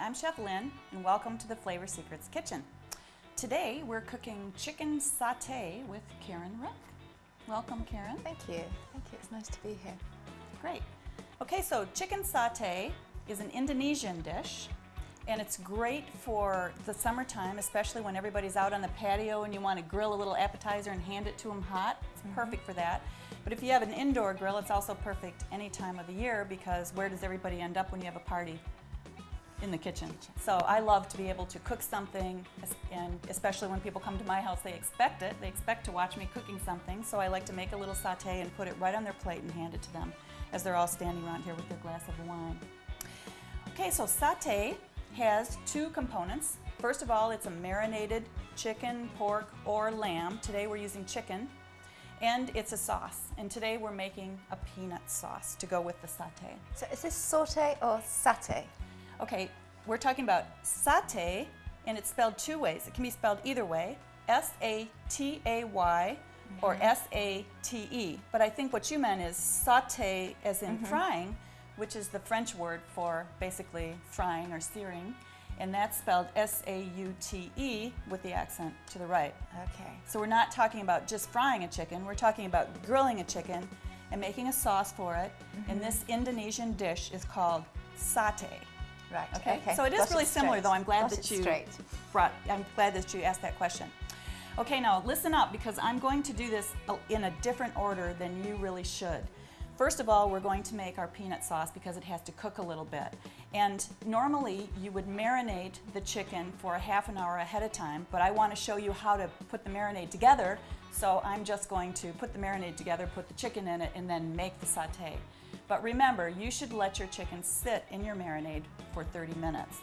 I'm Chef Lynn, and welcome to the Flavor Secrets Kitchen. Today we're cooking chicken satay with Karen Rick. Welcome, Karen. Thank you. Thank you. It's nice to be here. Great. Okay, so chicken satay is an Indonesian dish, and it's great for the summertime, especially when everybody's out on the patio and you want to grill a little appetizer and hand it to them hot. It's perfect for that. But if you have an indoor grill, it's also perfect any time of the year, because where does everybody end up when you have a party? In the kitchen. So I love to be able to cook something, and especially when people come to my house, they expect it. They expect to watch me cooking something, so I like to make a little satay and put it right on their plate and hand it to them as they're all standing around here with their glass of wine. Okay, so satay has two components. First of all, it's a marinated chicken, pork, or lamb. Today we're using chicken. And it's a sauce. And today we're making a peanut sauce to go with the satay. So is this saute or satay? Okay, we're talking about satay, and it's spelled two ways. It can be spelled either way, S-A-T-A-Y or S-A-T-E. But I think what you meant is saute as in frying, which is the French word for basically frying or searing. And that's spelled S-A-U-T-E with the accent to the right. Okay. So we're not talking about just frying a chicken, we're talking about grilling a chicken and making a sauce for it. And this Indonesian dish is called satay. Right. Okay. So it is really similar, though. I'm glad that you asked that question. Okay, now listen up, because I'm going to do this in a different order than you really should. First of all, we're going to make our peanut sauce because it has to cook a little bit. And normally you would marinate the chicken for a half an hour ahead of time, but I want to show you how to put the marinade together, so I'm just going to put the marinade together, put the chicken in it, and then make the satay. But remember, you should let your chicken sit in your marinade for 30 minutes.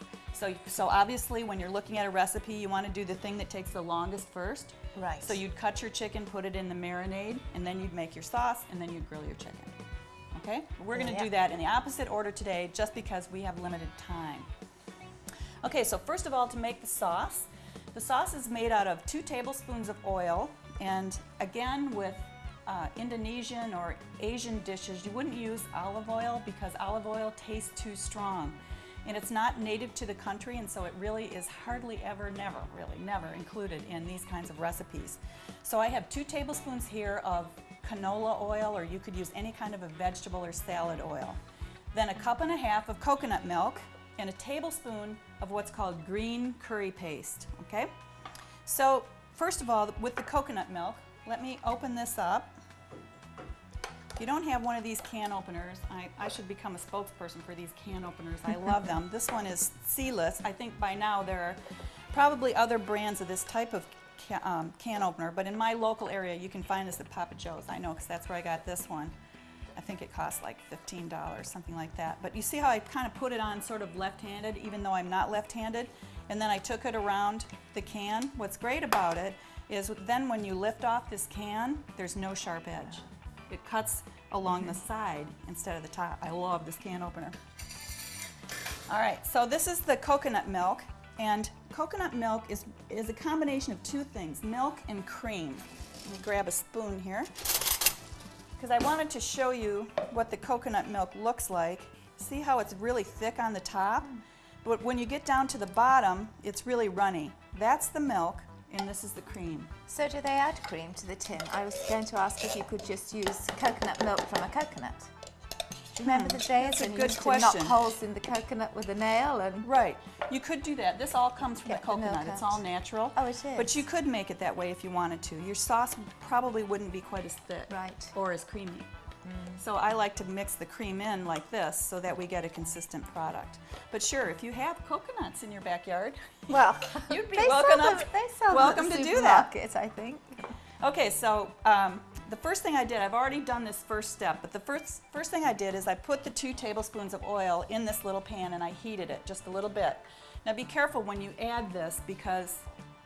So obviously when you're looking at a recipe, you want to do the thing that takes the longest first. Right. So you'd cut your chicken, put it in the marinade, and then you'd make your sauce, and then you'd grill your chicken. Okay? We're going to do that in the opposite order today, just because we have limited time. Okay, so first of all, to make the sauce is made out of 2 tablespoons of oil, and again, with Indonesian or Asian dishes, you wouldn't use olive oil because olive oil tastes too strong. And it's not native to the country, and so it really is hardly ever, never included in these kinds of recipes. So I have 2 tablespoons here of canola oil, or you could use any kind of a vegetable or salad oil. Then a 1.5 cups of coconut milk and a tablespoon of what's called green curry paste, okay? So first of all, with the coconut milk, let me open this up. If you don't have one of these can openers, I should become a spokesperson for these can openers. I love them. This one is sealess. I think by now there are probably other brands of this type of can opener, but in my local area you can find this at Papa Joe's. I know, because that's where I got this one. I think it costs like $15, something like that. But you see how I kind of put it on sort of left-handed, even though I'm not left-handed? And then I took it around the can. What's great about it is then when you lift off this can, there's no sharp edge. It cuts along the side instead of the top. I love this can opener. All right, so this is the coconut milk, and coconut milk is a combination of 2 things, milk and cream. Let me grab a spoon here, because I wanted to show you what the coconut milk looks like. See how it's really thick on the top? But when you get down to the bottom, it's really runny. That's the milk, and this is the cream. So do they add cream to the tin? I was going to ask if you could just use coconut milk from a coconut. Do you remember the days when you used to knock holes in the coconut with a nail? And right. You could do that. This all comes from the coconut. It's all natural. Oh, it is. But you could make it that way if you wanted to. Your sauce probably wouldn't be quite as thick. Right. Or as creamy. So I like to mix the cream in like this so that we get a consistent product. But sure, if you have coconuts in your backyard, well, you'd be welcome to do that. I think. Okay, so the first thing I did, I've already done this first step, but the first thing I did is I put the 2 tablespoons of oil in this little pan and I heated it just a little bit. Now be careful when you add this, because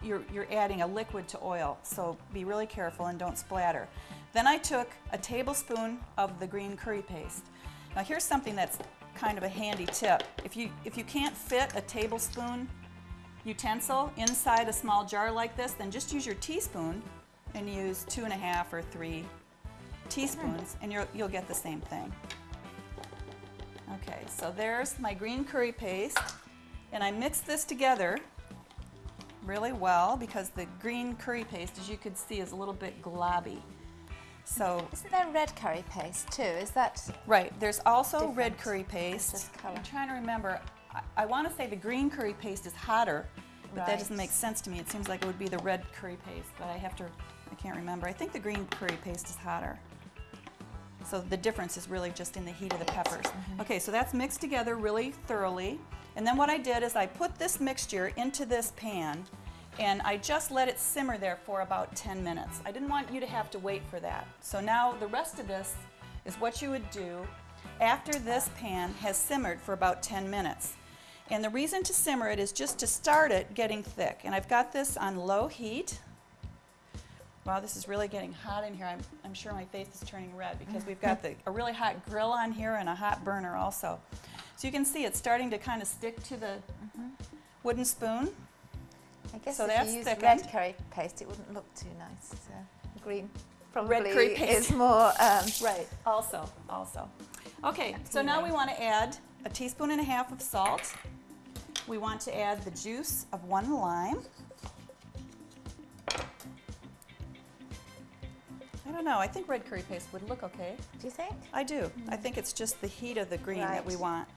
you're adding a liquid to oil, so be really careful and don't splatter. Then I took a tablespoon of the green curry paste. Now here's something that's kind of a handy tip. If you can't fit a tablespoon utensil inside a small jar like this, then just use your teaspoon and use 2.5 or 3 teaspoons, and you'll get the same thing. Okay, so there's my green curry paste. And I mixed this together really well because the green curry paste, as you can see, is a little bit globby. So isn't there red curry paste too? Is that right? There's also different? red curry paste. Color. I'm trying to remember. I want to say the green curry paste is hotter, but Right. that doesn't make sense to me. It seems like it would be the red curry paste, but I can't remember. I think the green curry paste is hotter. So the difference is really just in the heat of the peppers. Okay, so that's mixed together really thoroughly. And then what I did is I put this mixture into this pan and I just let it simmer there for about 10 minutes. I didn't want you to have to wait for that. So now the rest of this is what you would do after this pan has simmered for about 10 minutes. And the reason to simmer it is just to start it getting thick. And I've got this on low heat. Wow, this is really getting hot in here. I'm sure my face is turning red because we've got a really hot grill on here and a hot burner also. So you can see it's starting to kind of stick to the wooden spoon. I guess so if that's you use thickened. red curry paste, it wouldn't look too nice. So green probably Red curry paste is more. Right, also. Okay, so now we want to add a teaspoon and a half of salt. We want to add the juice of 1 lime. I don't know, I think red curry paste would look okay. Do you think? I do. I think it's just the heat of the green that we Right. want.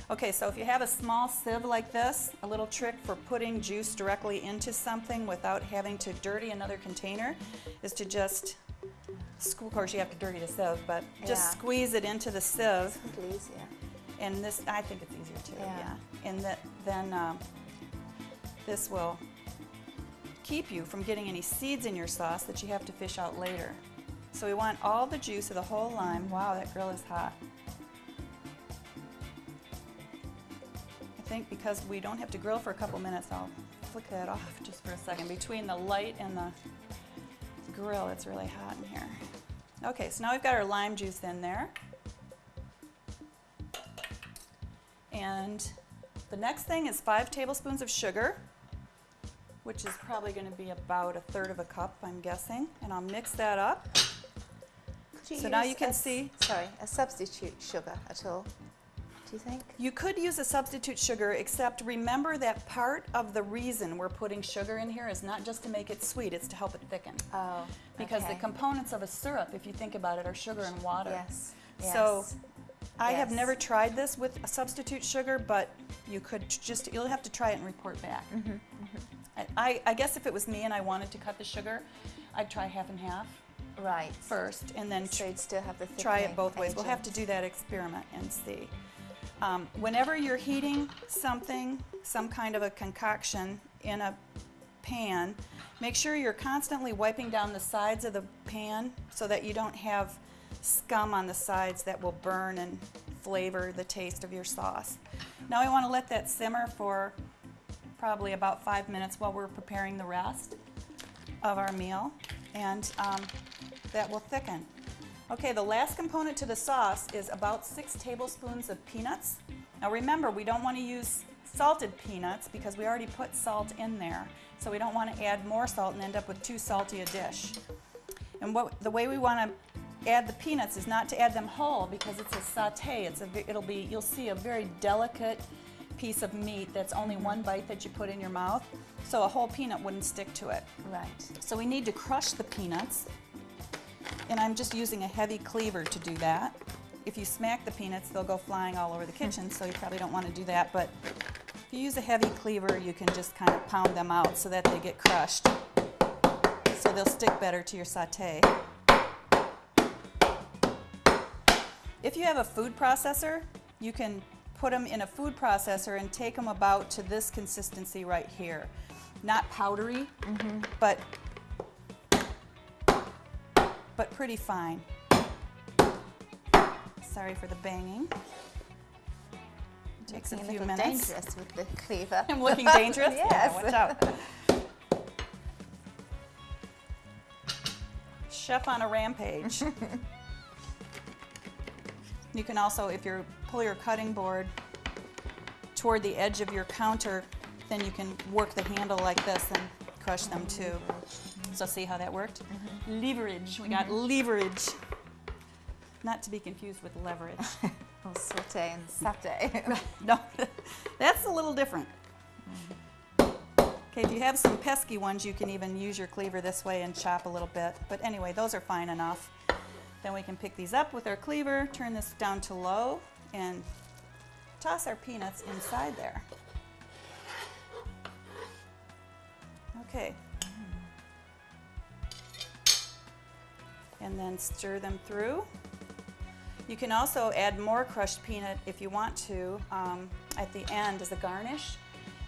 Okay, so if you have a small sieve like this, a little trick for putting juice directly into something without having to dirty another container is to just, of course you have to dirty the sieve, but just Yeah. squeeze it into the sieve. It's a little easier. And this, I think it's easier too, Yeah. yeah. And then this will keep you from getting any seeds in your sauce that you have to fish out later. So we want all the juice of the whole lime. Wow, that grill is hot. I think because we don't have to grill for a couple minutes, I'll flick that off just for a second. Between the light and the grill, it's really hot in here. Okay, so now we've got our lime juice in there. And the next thing is 5 tablespoons of sugar, which is probably going to be about 1/3 of a cup, I'm guessing. And I'll mix that up. So now you can see. Sorry, a substitute sugar at all? Do you think? You could use a substitute sugar, except remember that part of the reason we're putting sugar in here is not just to make it sweet, it's to help it thicken. Oh, Because okay. the components of a syrup, if you think about it, are sugar and water. Yes. So yes. I have Yes. never tried this with a substitute sugar, but you could you'll have to try it and report back. I guess if it was me and I wanted to cut the sugar, I'd try half and half Right. first and then So you'd still have the try it thickening both ways. We'll have to agent. do that experiment and see. Whenever you're heating something, some kind of a concoction in a pan, make sure you're constantly wiping down the sides of the pan so that you don't have scum on the sides that will burn and flavor the taste of your sauce. Now I want to let that simmer for probably about 5 minutes while we're preparing the rest of our meal, and that will thicken. Okay, the last component to the sauce is about 6 tablespoons of peanuts. Now remember, we don't want to use salted peanuts because we already put salt in there, so we don't want to add more salt and end up with too salty a dish. And the way we want to add the peanuts is not to add them whole because it's a sauté. You'll see a very delicate piece of meat that's only one bite that you put in your mouth, so a whole peanut wouldn't stick to it. Right. So we need to crush the peanuts, and I'm just using a heavy cleaver to do that. If you smack the peanuts, they'll go flying all over the kitchen, so you probably don't want to do that, but if you use a heavy cleaver, you can just kind of pound them out so that they get crushed, so they'll stick better to your sauté. If you have a food processor, you can put them in a food processor and take them about to this consistency right here. Not powdery, but pretty fine. Sorry for the banging. It takes a few minutes. Dangerous with the cleaver. I'm looking dangerous? Yes. Yeah, watch out. Chef on a rampage. You can also, if you pull your cutting board toward the edge of your counter, then you can work the handle like this and crush them too. So see how that worked? Leverage. We got leverage. Not to be confused with leverage. Or sauté and satay. No, That's a little different. Okay, if you have some pesky ones, you can even use your cleaver this way and chop a little bit. But anyway, those are fine enough. Then we can pick these up with our cleaver, turn this down to low, and toss our peanuts inside there. Okay. And then stir them through. You can also add more crushed peanut if you want to at the end as a garnish,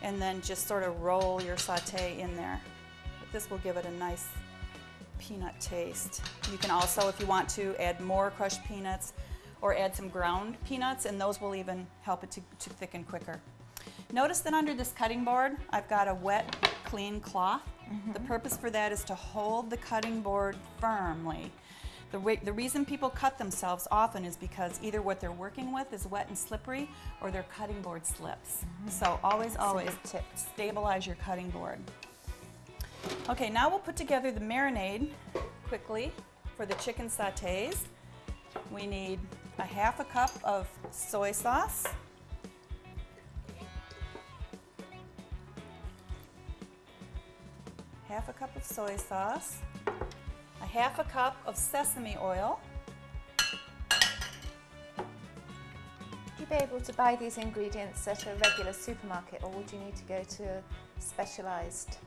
and then just sort of roll your sauté in there. But this will give it a nice peanut taste. You can also, if you want to, add more crushed peanuts or add some ground peanuts, and those will even help it to thicken quicker. Notice that under this cutting board, I've got a wet, clean cloth. The purpose for that is to hold the cutting board firmly. The reason people cut themselves often is because either what they're working with is wet and slippery, or their cutting board slips. So always stabilize your cutting board. Okay, now we'll put together the marinade quickly for the chicken sautés. We need a half a cup of soy sauce. Half a cup of soy sauce. A half a cup of sesame oil. Would you be able to buy these ingredients at a regular supermarket, or would you need to go to a specialised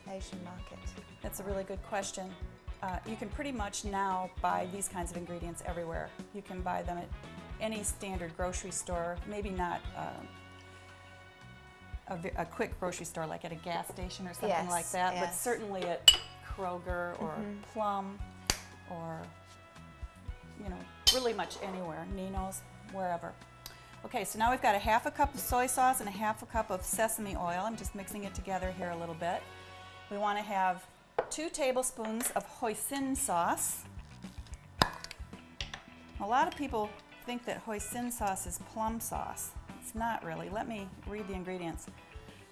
Asian market? That's a really good question. You can pretty much now buy these kinds of ingredients everywhere. You can buy them at any standard grocery store, maybe not a quick grocery store like at a gas station or something like that, but certainly at Kroger or Plum or, you know, really much anywhere, Nino's, wherever. Okay, so now we've got a half a cup of soy sauce and a half a cup of sesame oil. I'm just mixing it together here a little bit. We want to have 2 tablespoons of hoisin sauce. A lot of people think that hoisin sauce is plum sauce. It's not really. Let me read the ingredients.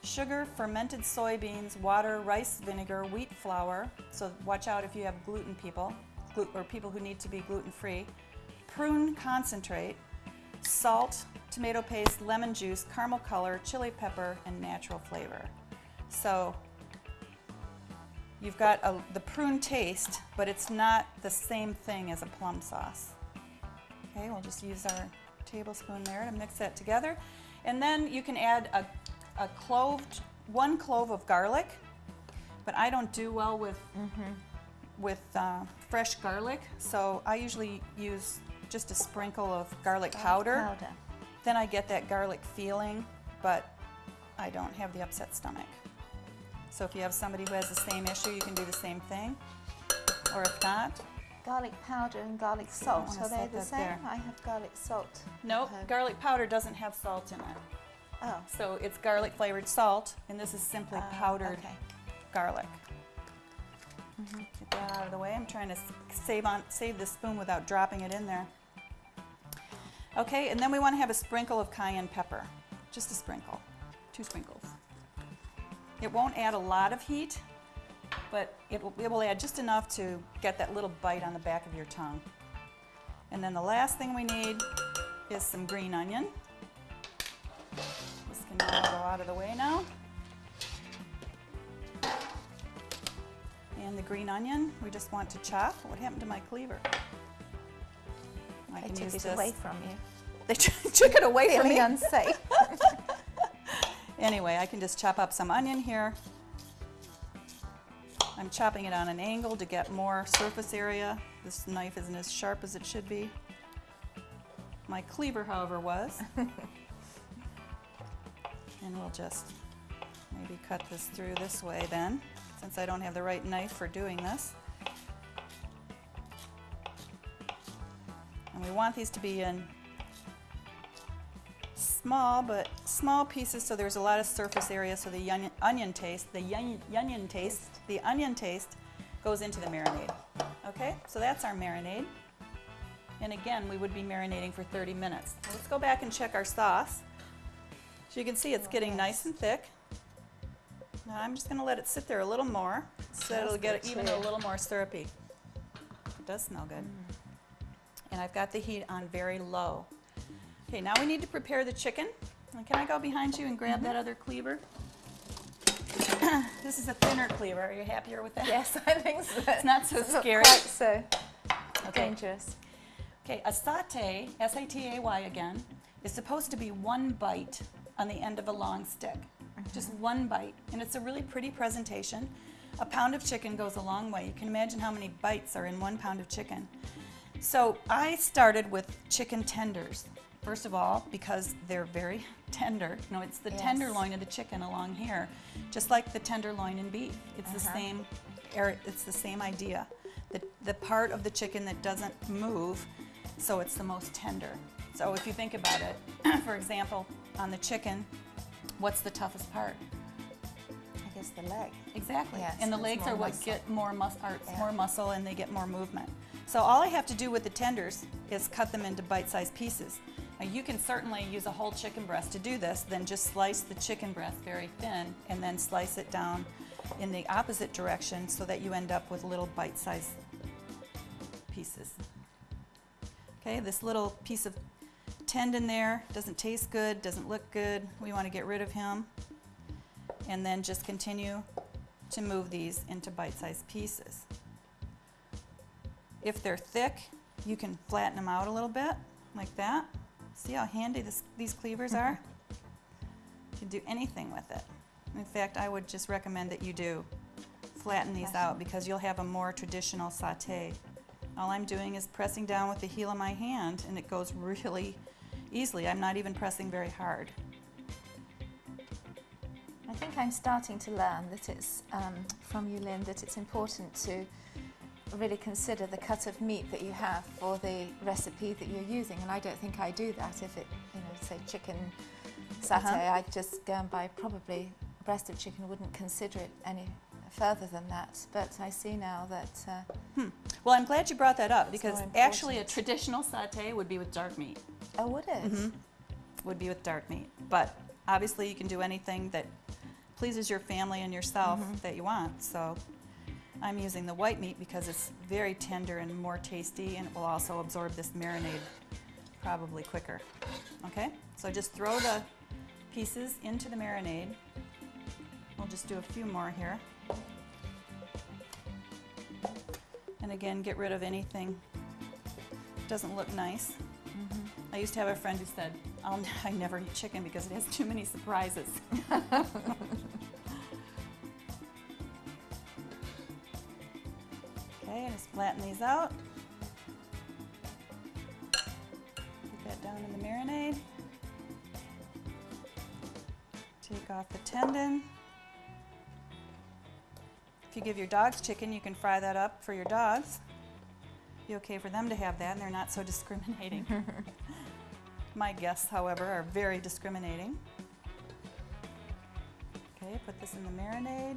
Sugar, fermented soybeans, water, rice vinegar, wheat flour. So watch out if you have gluten people, or people who need to be gluten-free. Prune concentrate, salt, tomato paste, lemon juice, caramel color, chili pepper, and natural flavor. So you've got the prune taste, but it's not the same thing as a plum sauce. Okay, we'll just use our tablespoon there to mix that together. And then you can add one clove of garlic, but I don't do well with fresh garlic, so I usually use just a sprinkle of garlic powder. Then I get that garlic feeling, but I don't have the upset stomach. So if you have somebody who has the same issue, you can do the same thing, or if not. Garlic powder and garlic salt, are they the same? There. I have garlic salt. Nope, garlic powder doesn't have salt in it. Oh. So it's garlic flavored salt, and this is simply powdered garlic. Get that out of the way. I'm trying to save the spoon without dropping it in there. Okay, and then we want to have a sprinkle of cayenne pepper. Just a sprinkle, 2 sprinkles. It won't add a lot of heat, but it will add just enough to get that little bite on the back of your tongue. And then the last thing we need is some green onion. This can all go out of the way now. And the green onion, we just want to chop. What happened to my cleaver? I can use this. Away from you. They took it away from me. Feeling unsafe. Anyway, I can just chop up some onion here. I'm chopping it on an angle to get more surface area. This knife isn't as sharp as it should be. My cleaver, however, was. And we'll just maybe cut this through this way then, since I don't have the right knife for doing this. And we want these to be in small pieces, so there's a lot of surface area, so the onion taste goes into the marinade. Okay, so that's our marinade. And again, we would be marinating for 30 minutes. Let's go back and check our sauce. So you can see it's getting nice and thick. Now I'm just going to let it sit there a little more, so it'll get even a little more syrupy. It does smell good. And I've got the heat on very low. Okay, now we need to prepare the chicken. And can I go behind you and grab that other cleaver? This is a thinner cleaver. Are you happier with that? Yes, I think so. It's not so scary. Not quite so dangerous. Okay, a satay, S-A-T-A-Y again, is supposed to be one bite on the end of a long stick. Just one bite. And it's a really pretty presentation. A pound of chicken goes a long way. You can imagine how many bites are in 1 pound of chicken. So I started with chicken tenders. First of all, because they're very tender. You know, it's the tenderloin of the chicken along here, just like the tenderloin in beef. It's the same. It's the same idea. The part of the chicken that doesn't move, so it's the most tender. So if you think about it, for example, on the chicken, what's the toughest part? I guess the leg. Exactly. Yes, and the legs are what muscle. get more muscle, and they get more movement. So all I have to do with the tenders is cut them into bite-sized pieces. Now you can certainly use a whole chicken breast to do this, then just slice the chicken breast very thin and then slice it down in the opposite direction so that you end up with little bite-sized pieces. Okay, this little piece of tendon there doesn't taste good, doesn't look good. We want to get rid of him. And then just continue to move these into bite-sized pieces. If they're thick, you can flatten them out a little bit, like that. See how handy these cleavers are? You can do anything with it. In fact, I would just recommend that you do flatten these out because you'll have a more traditional satay. All I'm doing is pressing down with the heel of my hand, and it goes really easily. I'm not even pressing very hard. I think I'm starting to learn that it's, from you, Lynn, that it's important to really consider the cut of meat that you have for the recipe that you're using, and I don't think I do that. If it, say chicken satay, I'd just go and buy probably breast of chicken, wouldn't consider it any further than that. But I see now that... Well, I'm glad you brought that up because actually a traditional satay would be with dark meat. Oh, would it? Would be with dark meat. But obviously you can do anything that pleases your family and yourself that you want. So I'm using the white meat because it's very tender and more tasty, and it will also absorb this marinade probably quicker. Okay, so just throw the pieces into the marinade. We'll just do a few more here. And again, get rid of anything that doesn't look nice. I used to have a friend who said, I never eat chicken because it has too many surprises. Okay, just flatten these out. Put that down in the marinade. Take off the tendon. If you give your dogs chicken, you can fry that up for your dogs. Be okay for them to have that, and they're not so discriminating. My guests, however, are very discriminating. Okay, put this in the marinade.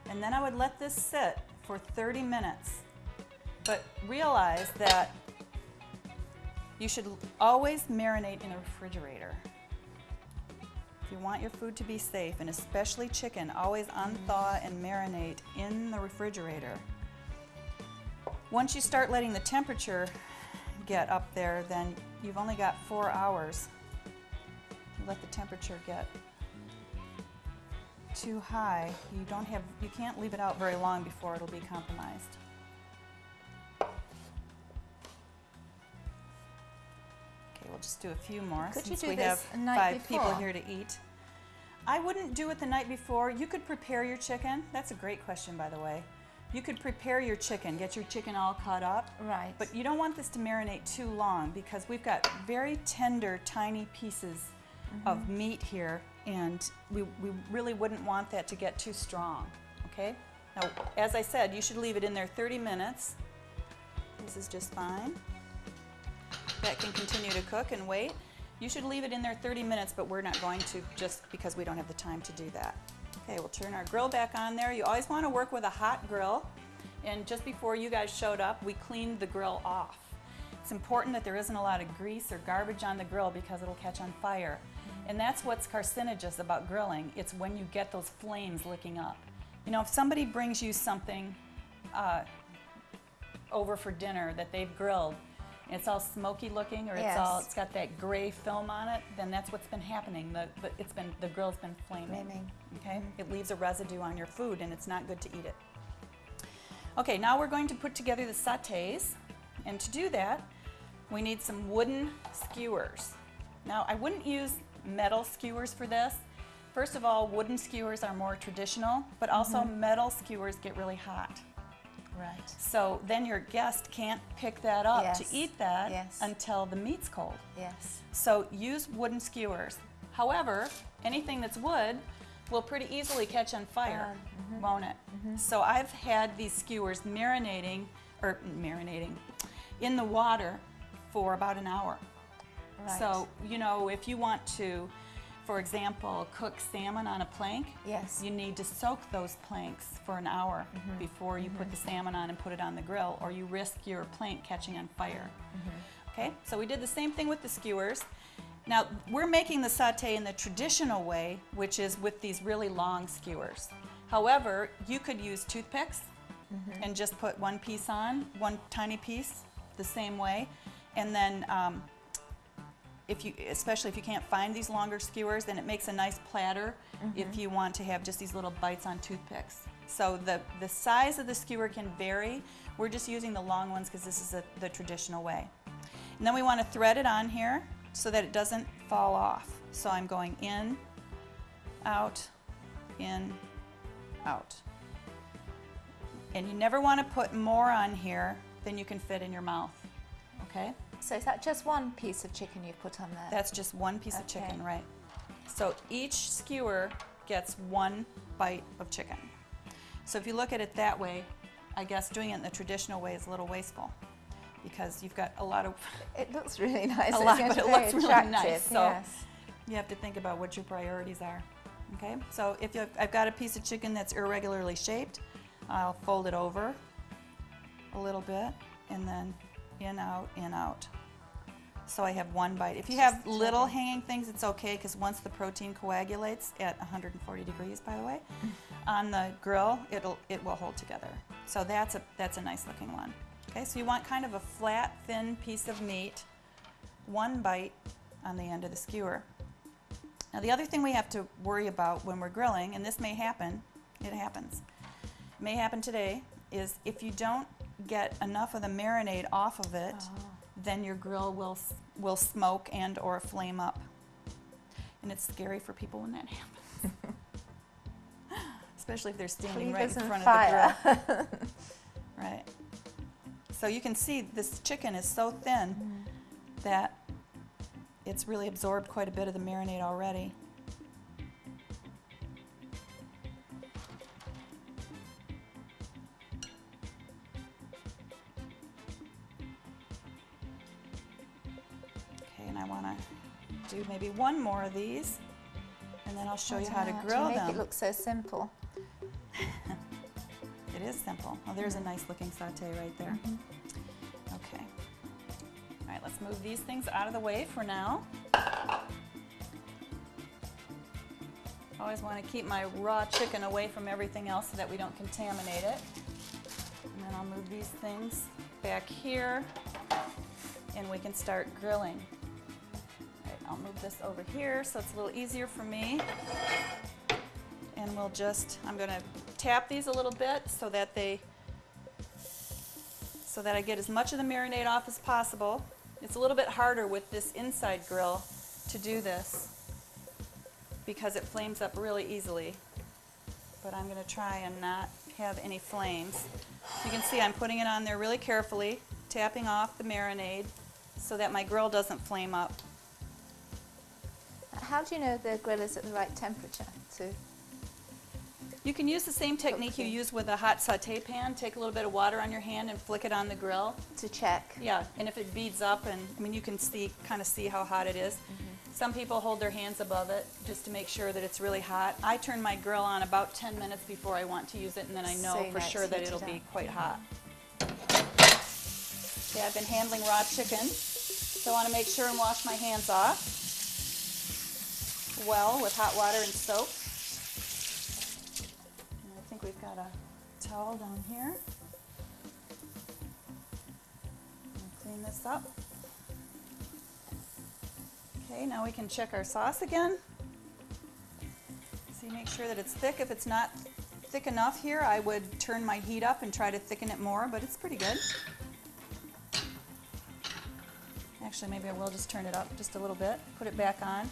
And then I would let this sit for 30 minutes. But realize that you should always marinate in a refrigerator. If you want your food to be safe, and especially chicken, always unthaw and marinate in the refrigerator. Once you start letting the temperature get up there, then you've only got 4 hours. You let the temperature get too high, you can't leave it out very long before it'll be compromised. Okay, we'll just do a few more since we have 5 people here to eat. I wouldn't do it the night before. You could prepare your chicken. That's a great question, by the way. You could prepare your chicken, get your chicken all cut up. Right. But you don't want this to marinate too long because we've got very tender, tiny pieces of meat here, and we really wouldn't want that to get too strong, okay? Now, as I said, you should leave it in there 30 minutes. This is just fine. That can continue to cook and wait. You should leave it in there 30 minutes, but we're not going to just because we don't have the time to do that. Okay, we'll turn our grill back on there. You always want to work with a hot grill. And just before you guys showed up, we cleaned the grill off. It's important that there isn't a lot of grease or garbage on the grill because it'll catch on fire. And that's what's carcinogenous about grilling. It's when you get those flames licking up. You know, if somebody brings you something over for dinner that they've grilled, it's all smoky looking, or Yes. it's got that gray film on it, then that's what's been happening. The grill's been flaming. Okay? It leaves a residue on your food, and it's not good to eat it. Okay, now we're going to put together the sautés, and to do that, we need some wooden skewers. Now, I wouldn't use metal skewers for this. First of all, wooden skewers are more traditional, but also metal skewers get really hot. Right. So then your guest can't pick that up to eat that until the meat's cold. Yes. So use wooden skewers. However, anything that's wood will pretty easily catch on fire, won't it? So I've had these skewers marinating in the water for about an hour. Right. So, you know, if you want to, for example, cook salmon on a plank, you need to soak those planks for an hour before you put the salmon on and put it on the grill, or you risk your plank catching on fire. Okay, so we did the same thing with the skewers. Now, we're making the sauté in the traditional way, which is with these really long skewers. However, you could use toothpicks and just put one piece on, one tiny piece, the same way, and then especially if you can't find these longer skewers, then it makes a nice platter if you want to have just these little bites on toothpicks. So the size of the skewer can vary. We're just using the long ones because this is the traditional way. And then we want to thread it on here so that it doesn't fall off. So I'm going in, out, and you never want to put more on here than you can fit in your mouth, okay? So is that just one piece of chicken you put on there? That's just one piece of chicken, right? So each skewer gets one bite of chicken. So if you look at it that way, I guess doing it in the traditional way is a little wasteful because you've got a lot of... It looks really nice. But it looks really nice. So yes. you have to think about what your priorities are, okay? So if I've got a piece of chicken that's irregularly shaped, I'll fold it over a little bit and then in, out, in, out. So I have one bite. If you have little hanging things, it's okay because once the protein coagulates at 140 degrees, by the way, on the grill, it will hold together. So that's a nice looking one. Okay, so you want kind of a flat, thin piece of meat, one bite on the end of the skewer. Now the other thing we have to worry about when we're grilling, and this may happen, it happens, it may happen today, is if you don't get enough of the marinade off of it, then your grill will smoke and or flame up. And it's scary for people when that happens. Especially if they're standing right in front of the grill. Right. So you can see this chicken is so thin that it's really absorbed quite a bit of the marinade already. Okay, and I want to do maybe one more of these, and then I'll show you how to grill them. Make it look so simple. It is simple. Oh, there's a nice looking sauté right there. Okay. All right, let's move these things out of the way for now. Always want to keep my raw chicken away from everything else so that we don't contaminate it. And then I'll move these things back here and we can start grilling. All right, I'll move this over here so it's a little easier for me. And we'll I'm going to tap these a little bit so that I get as much of the marinade off as possible. It's a little bit harder with this inside grill to do this because it flames up really easily. But I'm going to try and not have any flames. You can see I'm putting it on there really carefully, tapping off the marinade so that my grill doesn't flame up. How do you know the grill is at the right temperature to... You can use the same technique you use with a hot sauté pan. Take a little bit of water on your hand and flick it on the grill. To check. Yeah, and if it beads up, and I mean you can kind of see how hot it is. Some people hold their hands above it just to make sure that it's really hot. I turn my grill on about 10 minutes before I want to use it, and then I know for sure that it'll be quite hot. Okay, I've been handling raw chicken, so I want to make sure and wash my hands off well with hot water and soap. I think we've got a towel down here. Clean this up. Okay, now we can check our sauce again. See, make sure that it's thick. If it's not thick enough here, I would turn my heat up and try to thicken it more, but it's pretty good. Actually, maybe I will just turn it up just a little bit, put it back on.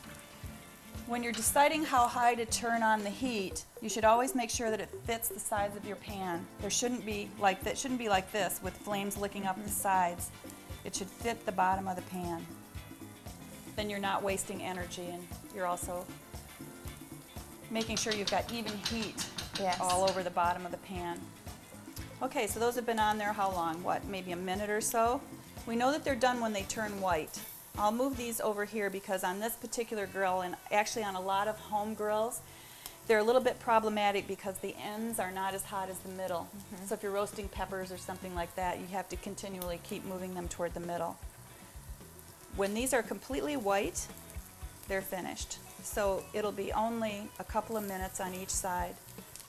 When you're deciding how high to turn on the heat, you should always make sure that it fits the sides of your pan. There shouldn't be like that. Shouldn't be like this with flames licking up the sides. It should fit the bottom of the pan. Then you're not wasting energy, and you're also making sure you've got even heat all over the bottom of the pan. Okay, so those have been on there how long? What, maybe a minute or so? We know that they're done when they turn white. I'll move these over here because on this particular grill, and actually on a lot of home grills, they're a little bit problematic because the ends are not as hot as the middle. So if you're roasting peppers or something like that, you have to continually keep moving them toward the middle. When these are completely white, they're finished. So it'll be only a couple of minutes on each side.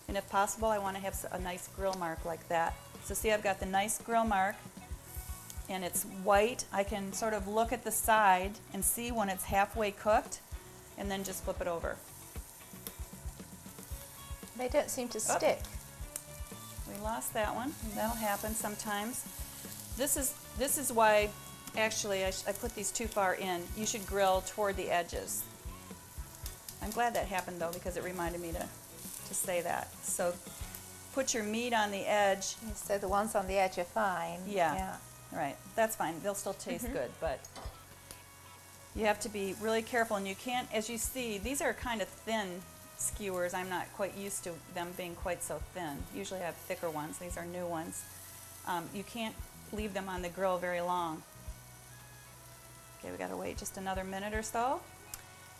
And if possible, I want to have a nice grill mark like that. So see, I've got the nice grill mark, and it's white. I can sort of look at the side and see when it's halfway cooked, and then just flip it over. They don't seem to stick. We lost that one. That'll happen sometimes. This is why, actually, I put these too far in. You should grill toward the edges. I'm glad that happened though, because it reminded me to say that. So put your meat on the edge. So the ones on the edge are fine. Yeah. Right, that's fine. They'll still taste good, but you have to be really careful, and you can't, as you see, these are kind of thin skewers. I'm not quite used to them being quite so thin. Usually I have thicker ones. These are new ones. You can't leave them on the grill very long. Okay, we got to wait just another minute or so.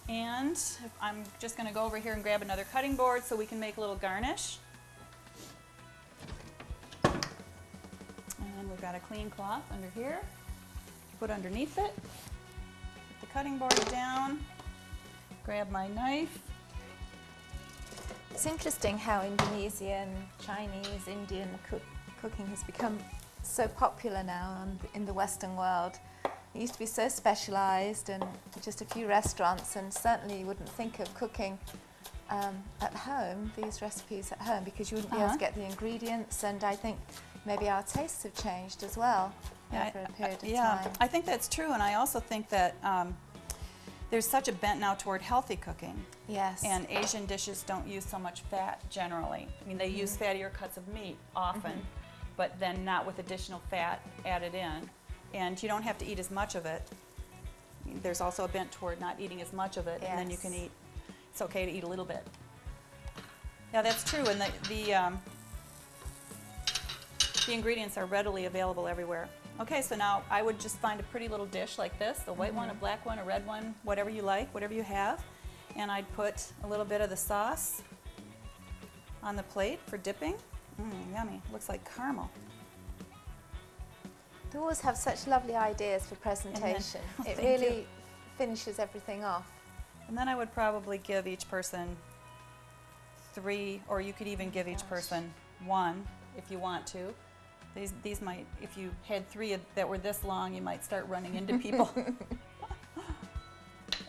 And I'm just going to go over here and grab another cutting board so we can make a little garnish. And we've got a clean cloth under here. Put underneath it. Put the cutting board down. Grab my knife. It's interesting how Indonesian, Chinese, Indian cooking has become so popular now in the Western world. It used to be so specialised and just a few restaurants, and certainly you wouldn't think of cooking at home, these recipes at home, because you wouldn't be able to get the ingredients, and I think maybe our tastes have changed as well over a period of time. I think that's true, and I also think that there's such a bent now toward healthy cooking. Yes. And Asian dishes don't use so much fat generally. I mean, they use fattier cuts of meat often, but then not with additional fat added in. And you don't have to eat as much of it. There's also a bent toward not eating as much of it, and then you can eat, it's okay to eat a little bit. Yeah, that's true, and the ingredients are readily available everywhere. Okay, so now I would just find a pretty little dish like this, a white one, a black one, a red one, whatever you like, whatever you have. And I'd put a little bit of the sauce on the plate for dipping. Yummy, looks like caramel. You always have such lovely ideas for presentation. It really finishes everything off. And then I would probably give each person 3, or you could even give each person 1 if you want to. These might, if you had 3 that were this long, you might start running into people.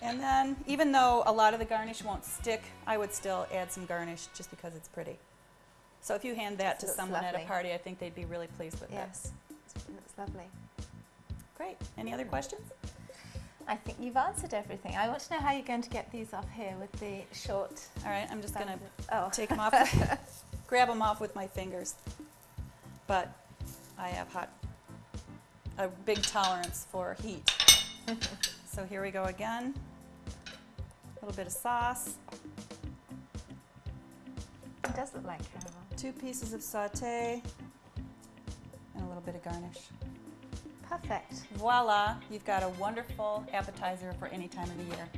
And then, even though a lot of the garnish won't stick, I would still add some garnish just because it's pretty. So if you hand that to someone at a party, I think they'd be really pleased with that. Yes, it looks lovely. Great. Any other questions? I think you've answered everything. I want to know how you're going to get these off here with the short. All right, I'm just going to take them off, grab them off with my fingers. But I have a big tolerance for heat. So here we go again. A little bit of sauce. It does look like caramel. 2 pieces of Satay and a little bit of garnish. Perfect. Voila, you've got a wonderful appetizer for any time of the year.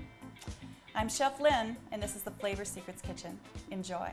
I'm Chef Lynn, and this is the Flavor Secrets Kitchen. Enjoy.